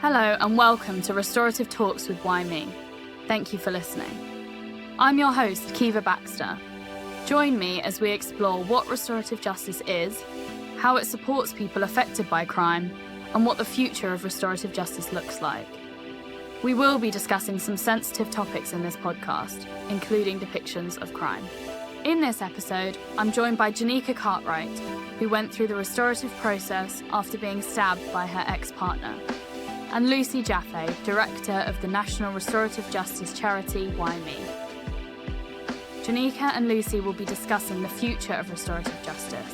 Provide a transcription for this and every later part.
Hello and welcome to Restorative Talks with Why Me. Thank you for listening. I'm your host, Keeva Baxter. Join me as we explore what restorative justice is, how it supports people affected by crime, and what the future of restorative justice looks like. We will be discussing some sensitive topics in this podcast, including depictions of crime. In this episode, I'm joined by Janika Cartwright, who went through the restorative process after being stabbed by her ex-partner, and Lucy Jaffe, Director of the National Restorative Justice charity Why Me. Janika and Lucy will be discussing the future of restorative justice.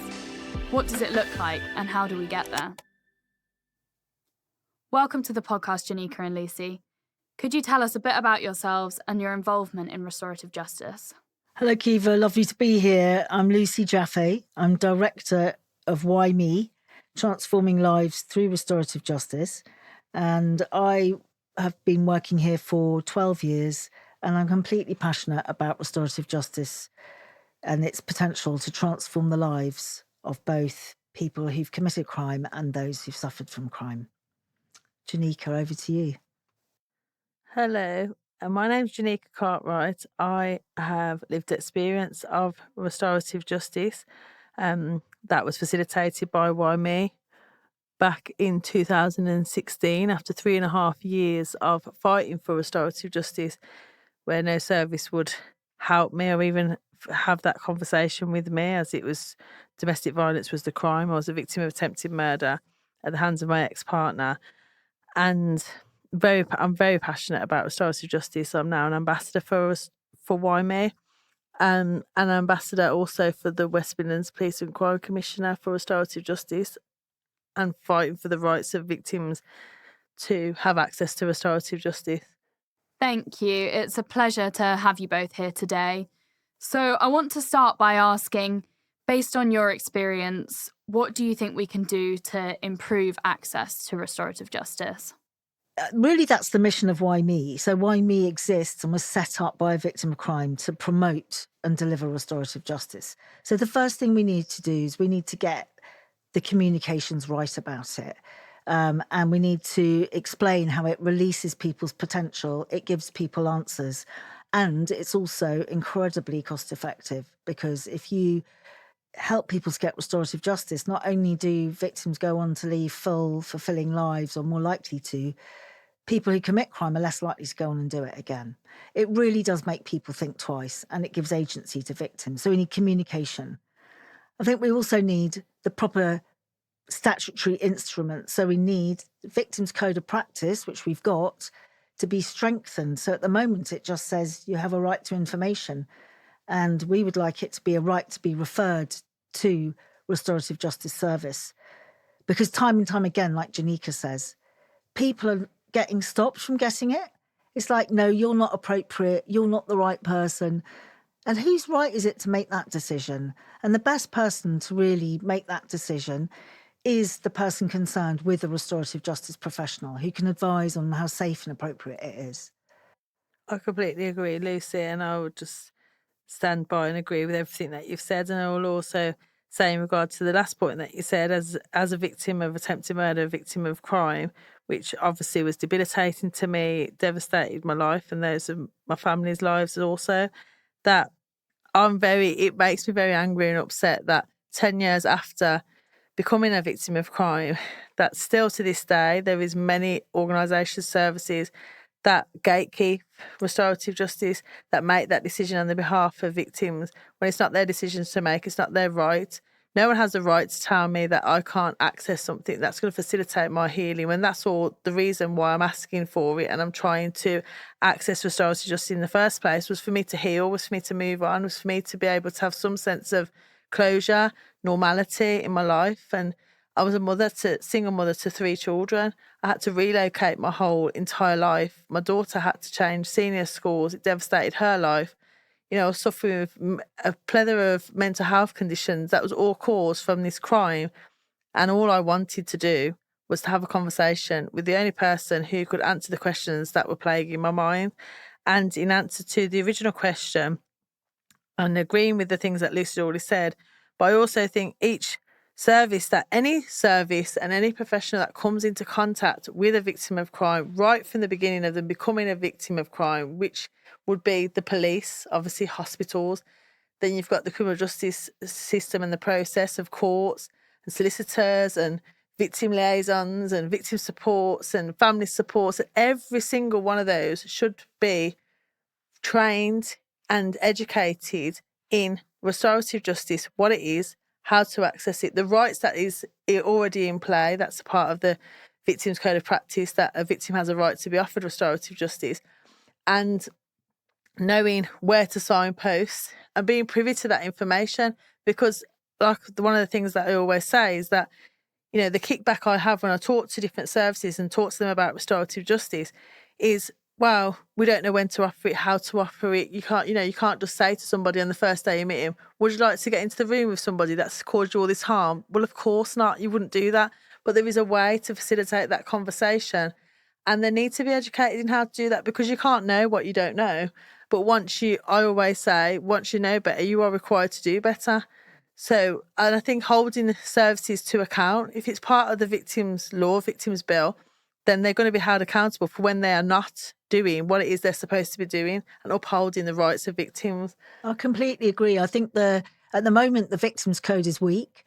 What does it look like and how do we get there? Welcome to the podcast, Janika and Lucy. Could you tell us a bit about yourselves and your involvement in restorative justice? Hello, Keeva. Lovely to be here. I'm Lucy Jaffe. I'm Director of Why Me, Transforming Lives Through Restorative Justice. And I have been working here for 12 years, and I'm completely passionate about restorative justice and its potential to transform the lives of both people who've committed crime and those who've suffered from crime. Janika, over to you. Hello, my name's Janika Cartwright. I have lived experience of restorative justice that was facilitated by Why Me back in 2016, after 3.5 years of fighting for restorative justice, where no service would help me or even have that conversation with me, as it was domestic violence was the crime. I was a victim of attempted murder at the hands of my ex-partner. And I'm very passionate about restorative justice. I'm now an ambassador for Why Me, and an ambassador also for the West Midlands Police and Crime Commissioner for Restorative Justice, and fighting for the rights of victims to have access to restorative justice. Thank you. It's a pleasure to have you both here today. So I want to start by asking, based on your experience, what do you think we can do to improve access to restorative justice? Really, that's the mission of Why Me. So Why Me exists and was set up by a victim of crime to promote and deliver restorative justice. So the first thing we need to do is we need to get the communications right about it. And we need to explain how it releases people's potential. It gives people answers. And it's also incredibly cost effective, because if you help people to get restorative justice, not only do victims go on to lead full, fulfilling lives, or more likely to, people who commit crime are less likely to go on and do it again. It really does make people think twice, and it gives agency to victims. So we need communication. I think we also need the proper statutory instruments. So we need Victims Code of Practice, which we've got, to be strengthened. So at the moment, it just says you have a right to information. And we would like it to be a right to be referred to Restorative Justice Service. Because time and time again, like Janika says, people are getting stopped from getting it. It's like, no, you're not appropriate. You're not the right person. And whose right is it to make that decision? And the best person to really make that decision is the person concerned with a restorative justice professional who can advise on how safe and appropriate it is. I completely agree, Lucy, and I would just stand by and agree with everything that you've said. And I will also say, in regard to the last point that you said, as a victim of attempted murder, a victim of crime, which obviously was debilitating to me, devastated my life and those of my family's lives also, that it makes me very angry and upset that 10 years after becoming a victim of crime, that still to this day there is many organisations, services that gatekeep restorative justice, that make that decision on the behalf of victims when it's not their decisions to make, it's not their right. No one has the right to tell me that I can't access something that's going to facilitate my healing, when that's all the reason why I'm asking for it and I'm trying to access restorative justice in the first place, was for me to heal, was for me to move on, was for me to be able to have some sense of closure, normality in my life. And I was a single mother to 3 children. I had to relocate my whole entire life. My daughter had to change senior schools. It devastated her life. You know, I was suffering with a plethora of mental health conditions that was all caused from this crime. And all I wanted to do was to have a conversation with the only person who could answer the questions that were plaguing my mind. And in answer to the original question, and agreeing with the things that Lucy already said, but I also think each service that any service and any professional that comes into contact with a victim of crime right from the beginning of them becoming a victim of crime, which would be the police, obviously hospitals, then you've got the criminal justice system and the process of courts and solicitors and victim liaisons and victim supports and family supports. And every single one of those should be trained and educated in restorative justice, what it is, how to access it, the rights that is already in play. That's a part of the Victims Code of Practice, that a victim has a right to be offered restorative justice, and knowing where to signpost and being privy to that information. Because like one of the things that I always say is that, you know, the kickback I have when I talk to different services and talk to them about restorative justice is, well, we don't know when to offer it, how to offer it. You can't just say to somebody on the first day you meet him, would you like to get into the room with somebody that's caused you all this harm? Well, of course not. You wouldn't do that. But there is a way to facilitate that conversation. And they need to be educated in how to do that, because you can't know what you don't know. But I always say, once you know better, you are required to do better. So, and I think holding the services to account, if it's part of the victims' law, victims' bill, then they're going to be held accountable for when they are not doing what it is they're supposed to be doing and upholding the rights of victims. I completely agree. I think at the moment, the Victims Code is weak.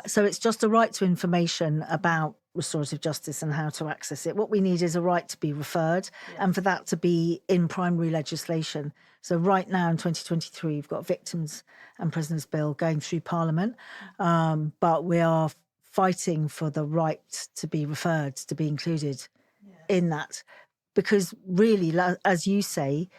So it's just a right to information about restorative justice and how to access it. What we need is a right to be referred, and for that to be in primary legislation. So right now in 2023, we've got Victims and Prisoners Bill going through Parliament, but we are fighting for the right to be referred, to be included in that. Because really, as you say,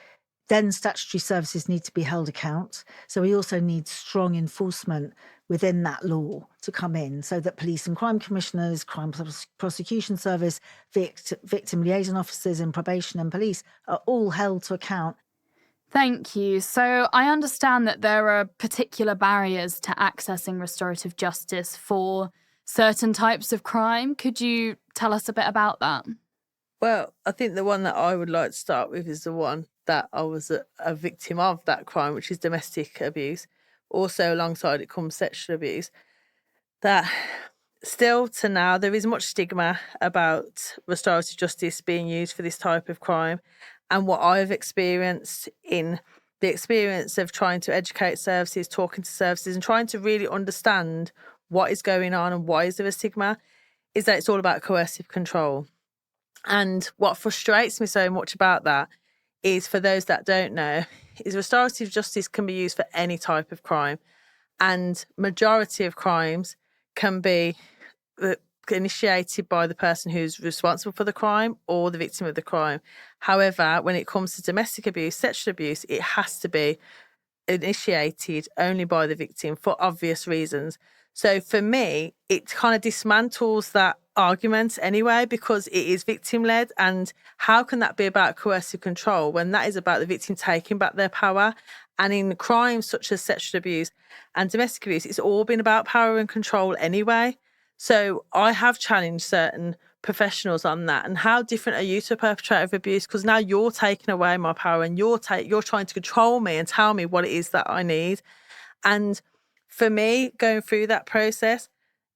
then statutory services need to be held account. So we also need strong enforcement within that law to come in, so that police and crime commissioners, crime prosecution service, victim liaison officers in probation and police are all held to account. Thank you. So I understand that there are particular barriers to accessing restorative justice for certain types of crime. Could you tell us a bit about that? Well, I think the one that I would like to start with is the one that I was a victim of, that crime, which is domestic abuse. Also, alongside it comes sexual abuse. That still to now, there is much stigma about restorative justice being used for this type of crime. And what I've experienced in the experience of trying to educate services, talking to services and trying to really understand what is going on and why is there a stigma, is that it's all about coercive control. And what frustrates me so much about that is, for those that don't know, is restorative justice can be used for any type of crime. And majority of crimes can be initiated by the person who's responsible for the crime or the victim of the crime. However, when it comes to domestic abuse, sexual abuse, it has to be initiated only by the victim for obvious reasons. So for me, it kind of dismantles that argument anyway, because it is victim-led. And how can that be about coercive control when that is about the victim taking back their power? And in crimes such as sexual abuse and domestic abuse, it's all been about power and control anyway. So I have challenged certain professionals on that. And how different are you to a perpetrator of abuse? Because now you're taking away my power and you're trying to control me and tell me what it is that I need. And for me, going through that process,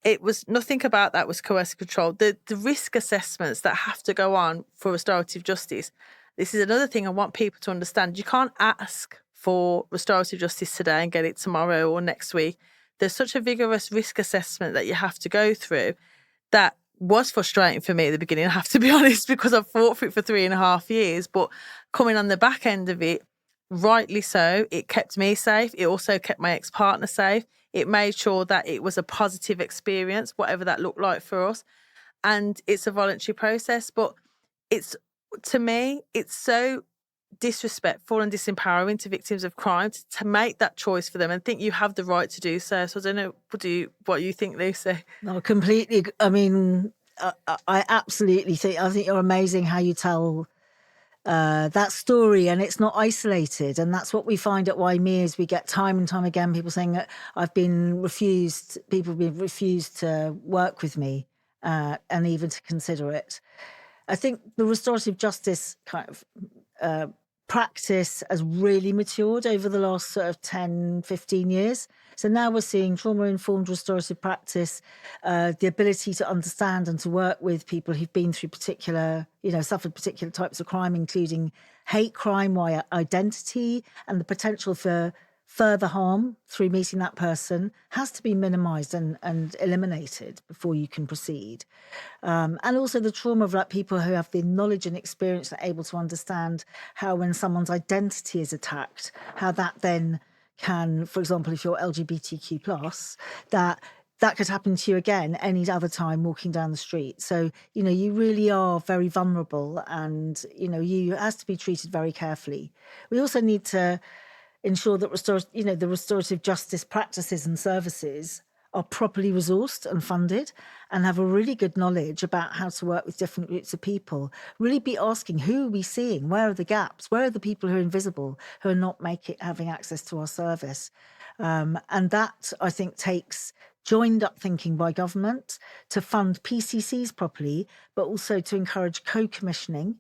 it was nothing about that was coercive control. The risk assessments that have to go on for restorative justice, this is another thing I want people to understand. You can't ask for restorative justice today and get it tomorrow or next week. There's such a vigorous risk assessment that you have to go through that was frustrating for me at the beginning, I have to be honest, because I've fought for it for 3.5 years. But coming on the back end of it, rightly so, it kept me safe. It also kept my ex-partner safe. It made sure that it was a positive experience, whatever that looked like for us. And it's a voluntary process. But to me, it's so disrespectful and disempowering to victims of crime to make that choice for them and think you have the right to do so. So I don't know, what you think, Lucy? No, completely. I mean, I absolutely think you're amazing how you tell that story, and it's not isolated. And that's what we find at Why Me, is we get time and time again people saying that people have been refused to work with me and even to consider it. I think the restorative justice kind of practice has really matured over the last sort of 10, 15 years. So now we're seeing trauma-informed restorative practice, the ability to understand and to work with people who've been through suffered particular types of crime, including hate crime, identity, and the potential for further harm through meeting that person has to be minimised and eliminated before you can proceed. And also the trauma of people who have the knowledge and experience and are able to understand how when someone's identity is attacked, how that then can, for example, if you're LGBTQ+, that could happen to you again any other time walking down the street. So, you really are very vulnerable and, you has to be treated very carefully. We also need to ensure that the restorative justice practices and services are properly resourced and funded and have a really good knowledge about how to work with different groups of people. Really be asking, who are we seeing? Where are the gaps? Where are the people who are invisible, who are not having access to our service? And that, I think, takes joined up thinking by government to fund PCCs properly, but also to encourage co-commissioning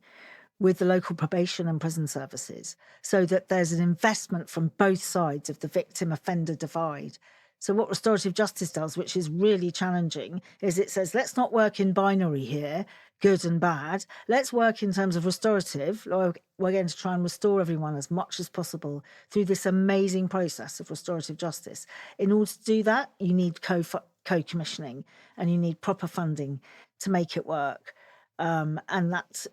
with the local probation and prison services so that there's an investment from both sides of the victim-offender divide. So what restorative justice does, which is really challenging, is it says, let's not work in binary here, good and bad. Let's work in terms of restorative. We're going to try and restore everyone as much as possible through this amazing process of restorative justice. In order to do that, you need co-commissioning and you need proper funding to make it work. And that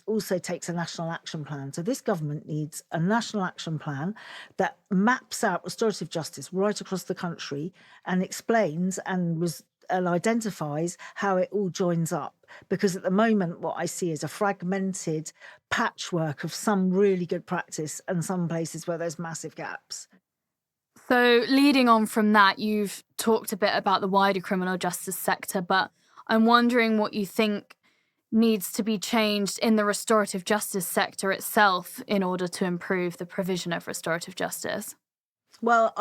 also takes a national action plan. So this government needs a national action plan that maps out restorative justice right across the country and explains and identifies how it all joins up. Because at the moment, what I see is a fragmented patchwork of some really good practice and some places where there's massive gaps. So leading on from that, you've talked a bit about the wider criminal justice sector, but I'm wondering what you think needs to be changed in the restorative justice sector itself in order to improve the provision of restorative justice. Well,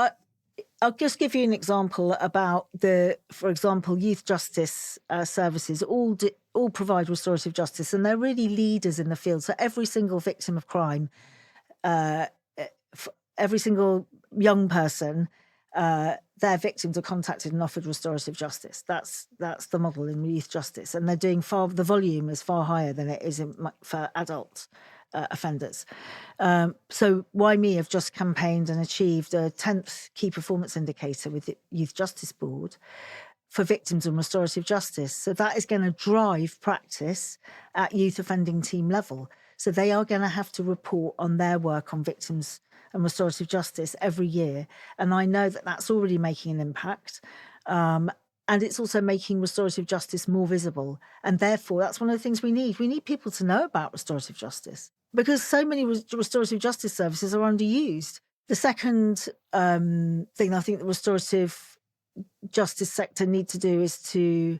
I'll just give you an example about for example, youth justice services all provide restorative justice, and they're really leaders in the field. So every single victim of crime, every single young person, their victims are contacted and offered restorative justice. That's the model in youth justice, and they're doing the volume is far higher than it is for adult offenders. So Why Me have just campaigned and achieved a 10th key performance indicator with the Youth Justice Board for victims and restorative justice. So that is going to drive practice at youth offending team level. So they are going to have to report on their work on victims and restorative justice every year. And I know that that's already making an impact. And it's also making restorative justice more visible. And therefore, that's one of the things we need. We need people to know about restorative justice because so many restorative justice services are underused. The second thing I think the restorative justice sector need to do is to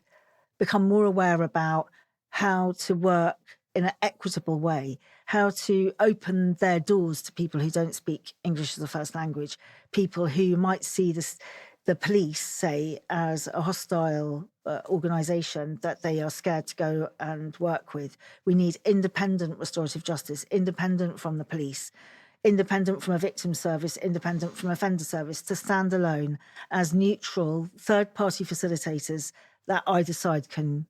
become more aware about how to work in an equitable way, how to open their doors to people who don't speak English as a first language, people who might see the police, say, as a hostile organisation that they are scared to go and work with. We need independent restorative justice, independent from the police, independent from a victim service, independent from offender service, to stand alone as neutral third-party facilitators that either side can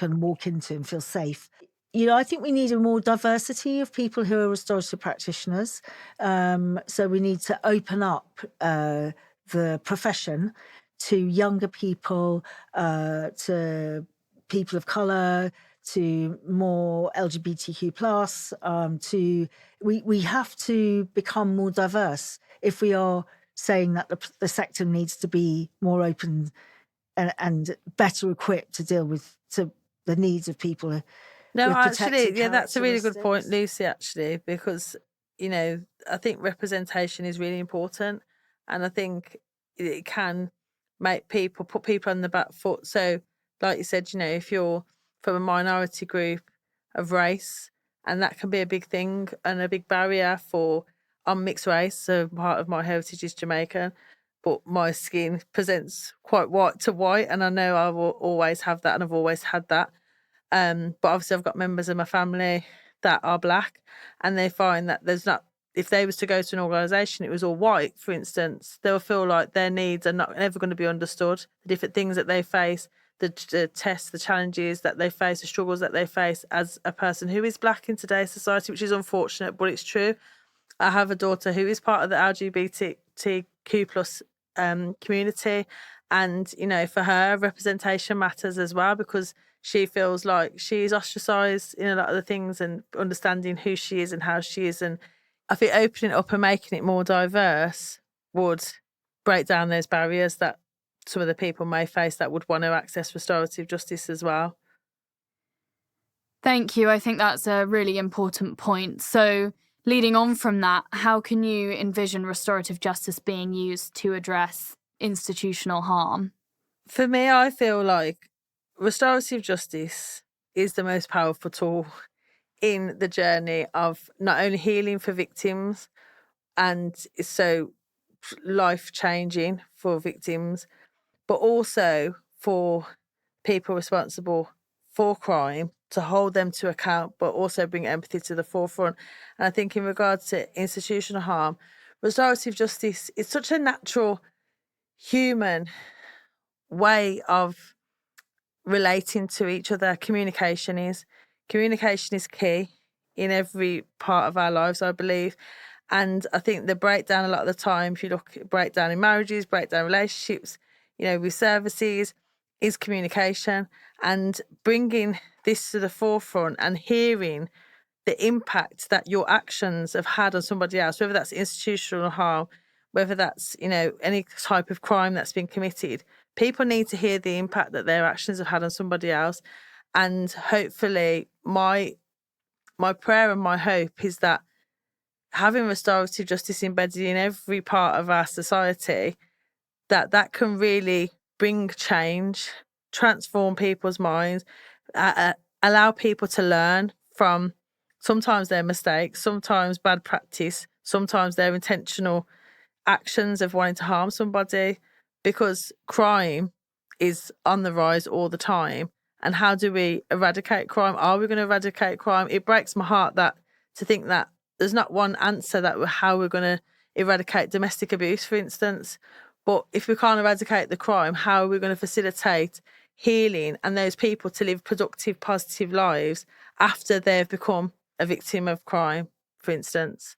walk into and feel safe. I think we need a more diversity of people who are restorative practitioners. So we need to open up the profession to younger people, to people of colour, to more LGBTQ+. We have to become more diverse if we are saying that the sector needs to be more open and better equipped to deal with the needs of people. No, actually, yeah, that's a really good point, Lucy, actually, because, I think representation is really important. And I think it can put people on the back foot. So, like you said, if you're from a minority group of race, and that can be a big thing and a big barrier for I'm mixed race. So part of my heritage is Jamaican, but my skin presents quite white to white. And I know I will always have that, and I've always had that. But obviously I've got members of my family that are black, and they find that there's not if they was to go to an organisation, it was all white, for instance, they'll feel like their needs are not ever going to be understood. The different things that they face, the tests, the challenges that they face, the struggles that they face as a person who is black in today's society, which is unfortunate, but it's true. I have a daughter who is part of the LGBTQ plus community, and you know, for her, representation matters as well, because she feels like she's ostracised in a lot of the things, and understanding who she is and how she is. And I think opening it up and making it more diverse would break down those barriers that some of the people may face that would want to access restorative justice as well. Thank you. I think that's a really important point. So, leading on from that, how can you envision restorative justice being used to address institutional harm? For me, I feel like restorative justice is the most powerful tool in the journey of not only healing for victims, and it's so life-changing for victims, but also for people responsible for crime, to hold them to account, but also bring empathy to the forefront. And I think in regards to institutional harm, restorative justice is such a natural human way of relating to each other. Communication is key in every part of our lives, I believe. And I think the breakdown a lot of the time, if you look at breakdown in marriages, breakdown in relationships, you know, with services, is communication. And bringing this to the forefront and hearing the impact that your actions have had on somebody else, whether that's institutional harm, whether that's, you know, any type of crime that's been committed, people need to hear the impact that their actions have had on somebody else. And hopefully my prayer and my hope is that having restorative justice embedded in every part of our society, that can really bring change, transform people's minds, allow people to learn from sometimes their mistakes, sometimes bad practice, sometimes their intentional actions of wanting to harm somebody, because crime is on the rise all the time. And how do we eradicate crime? Are we going to eradicate crime? It breaks my heart to think that there's not one answer that how we're going to eradicate domestic abuse, for instance. But if we can't eradicate the crime, how are we going to facilitate healing and those people to live productive, positive lives after they've become a victim of crime, for instance?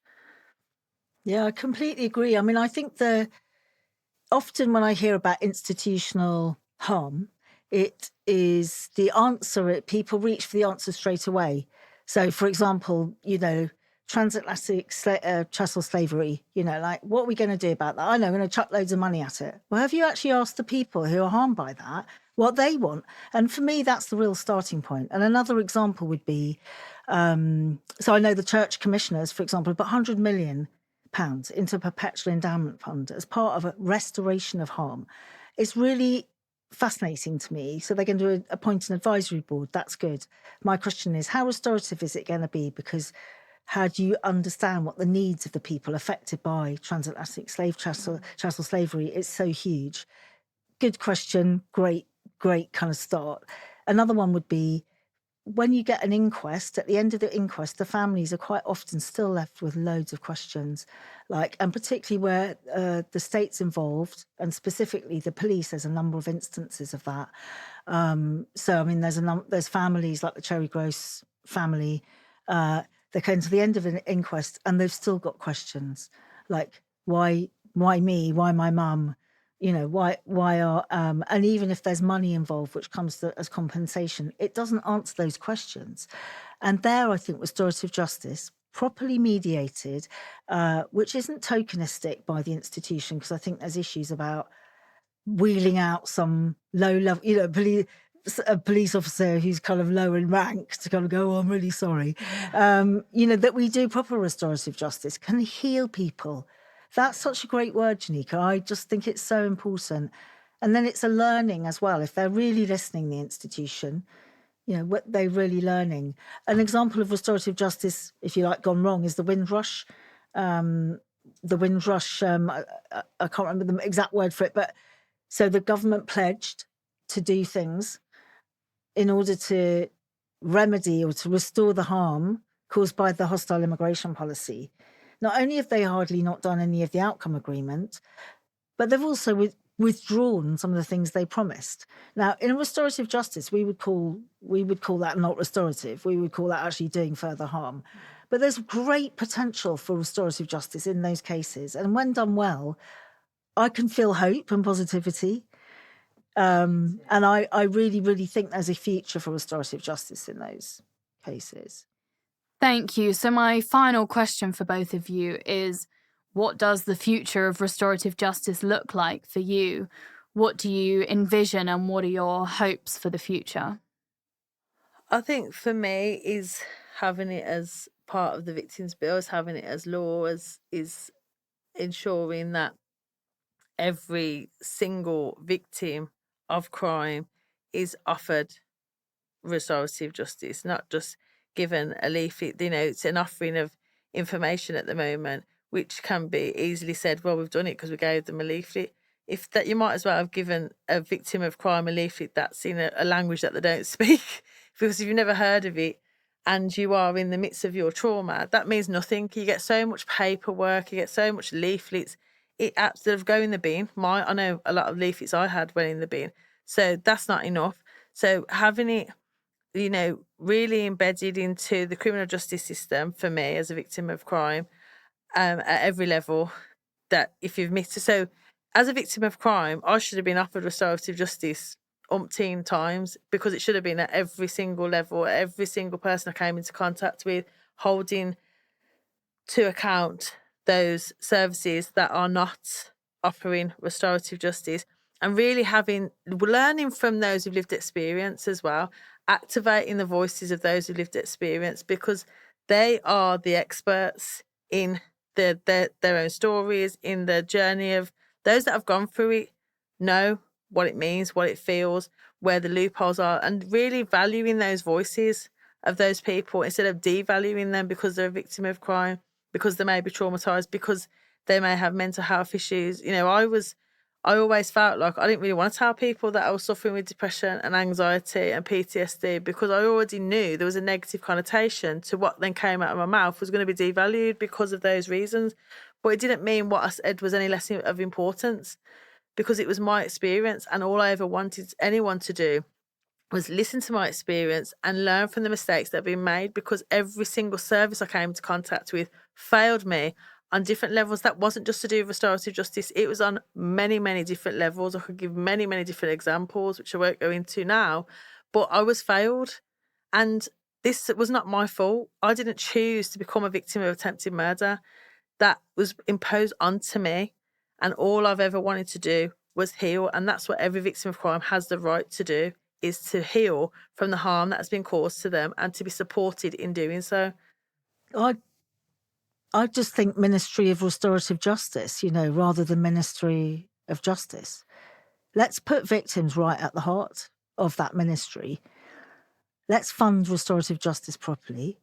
Yeah, I completely agree. I mean, I think often when I hear about institutional harm, it is the answer, people reach for the answer straight away. So, for example, you know, transatlantic chattel slavery, you know, like, what are we going to do about that? I know, we're going to chuck loads of money at it. Well, have you actually asked the people who are harmed by that what they want? And for me, that's the real starting point. And another example would be, so I know the church commissioners, for example, put £100 million into a perpetual endowment fund as part of a restoration of harm. It's really fascinating to me. So they're going to appoint an advisory board. That's good. My question is, how restorative is it going to be? Because how do you understand what the needs of the people affected by transatlantic chattel slavery? It's so huge. Good question. Great kind of start. Another one would be, when you get an inquest, at the end of the inquest, the families are quite often still left with loads of questions, and particularly where the state's involved, and specifically the police. There's a number of instances of that. So, I mean, there's families like the Cherry Gross family. They came to the end of an inquest and they've still got questions like, why me? Why my mum? You know, why are, and even if there's money involved, which comes as compensation, it doesn't answer those questions. And there, I think restorative justice, properly mediated, which isn't tokenistic by the institution, because I think there's issues about wheeling out some low level, you know, a police officer who's kind of low in rank to kind of go, oh, I'm really sorry. You know, that we do proper restorative justice can heal people. That's such a great word, Janika. I just think it's so important. And then it's a learning as well. If they're really listening, the institution, you know, what they're really learning. An example of restorative justice, if you like, gone wrong is the Windrush. I can't remember the exact word for it, but so the government pledged to do things in order to remedy or to restore the harm caused by the hostile immigration policy. not only have they hardly not done any of the outcome agreement, but they've also withdrawn some of the things they promised. Now, in a restorative justice, we would call that not restorative. We would call that actually doing further harm. But there's great potential for restorative justice in those cases. And when done well, I can feel hope and positivity. And I really, really think there's a future for restorative justice in those cases. Thank you. So my final question for both of you is, what does the future of restorative justice look like for you? What do you envision and what are your hopes for the future? I think for me is having it as part of the Victims' Bill, is having it as law, is ensuring that every single victim of crime is offered restorative justice, not just given a leaflet. It's an offering of information at the moment, which can be easily said, well, we've done it because we gave them a leaflet. If that, you might as well have given a victim of crime a leaflet that's in a language that they don't speak, because if you've never heard of it and you are in the midst of your trauma, that means nothing. You get so much paperwork, you get so much leaflets. It absolutely go in the bin. I know a lot of leaflets I had went in the bin, so that's not enough. So having it, really embedded into the criminal justice system for me as a victim of crime, at every level, that if you've missed it. So as a victim of crime, I should have been offered restorative justice umpteen times, because it should have been at every single level, every single person I came into contact with, holding to account those services that are not offering restorative justice, and really learning from those who've lived experience as well, activating the voices of those who've lived experience, because they are the experts in their own stories, in the journey of those that have gone through it, know what it means, what it feels, where the loopholes are, and really valuing those voices of those people instead of devaluing them because they're a victim of crime, because they may be traumatized, because they may have mental health issues. I always felt like I didn't really want to tell people that I was suffering with depression and anxiety and PTSD, because I already knew there was a negative connotation to what then came out of my mouth was going to be devalued because of those reasons. But it didn't mean what I said was any less of importance, because it was my experience, and all I ever wanted anyone to do was listen to my experience and learn from the mistakes that have been made, because every single service I came into contact with failed me on different levels. That wasn't just to do with restorative justice. It was on many, many different levels. I could give many, many different examples, which I won't go into now, but I was failed. And this was not my fault. I didn't choose to become a victim of attempted murder. That was imposed onto me. And all I've ever wanted to do was heal. And that's what every victim of crime has the right to do, is to heal from the harm that has been caused to them and to be supported in doing so. I just think Ministry of Restorative Justice, rather than Ministry of Justice. Let's put victims right at the heart of that ministry. Let's fund restorative justice properly.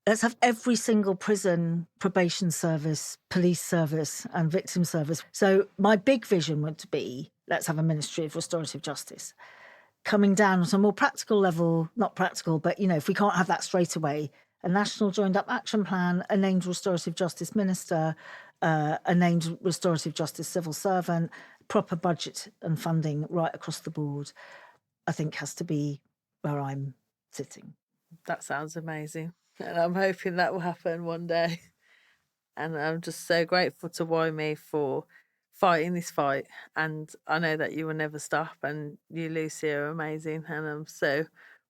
Let's have every single prison, probation service, police service and victim service. So my big vision would be, let's have a Ministry of Restorative Justice. Coming down on a more practical level, not practical, but, if we can't have that straight away, a national joined-up action plan, a named restorative justice minister, a named restorative justice civil servant, proper budget and funding right across the board, I think has to be where I'm sitting. That sounds amazing. And I'm hoping that will happen one day. And I'm just so grateful to YME for fighting this fight. And I know that you will never stop. And you, Lucy, are amazing. And I'm so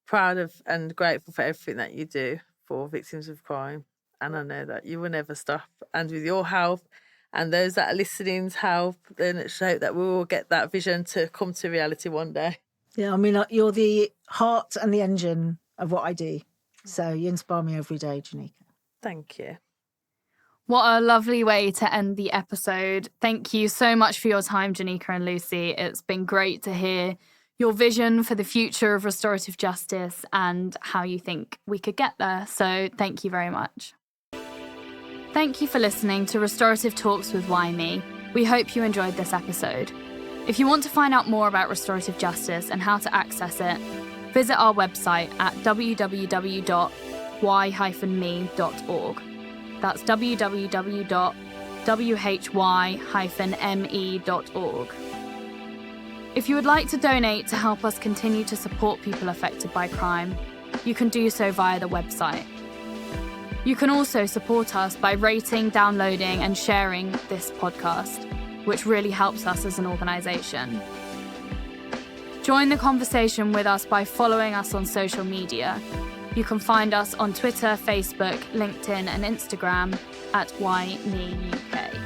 proud of and grateful for everything that you do for victims of crime. And I know that you will never stop. And with your help and those that are listening's help, then it's hope that we will get that vision to come to reality one day. Yeah, you're the heart and the engine of what I do. So you inspire me every day, Janika. Thank you. What a lovely way to end the episode. Thank you so much for your time, Janika and Lucy. It's been great to hear your vision for the future of restorative justice and how you think we could get there. So thank you very much. Thank you for listening to Restorative Talks with YME. We hope you enjoyed this episode. If you want to find out more about restorative justice and how to access it, visit our website at www.y-me.org. That's www.why-me.org. If you would like to donate to help us continue to support people affected by crime, you can do so via the website. You can also support us by rating, downloading, and sharing this podcast, which really helps us as an organisation. Join the conversation with us by following us on social media. You can find us on Twitter, Facebook, LinkedIn, and Instagram at WhyMeUK.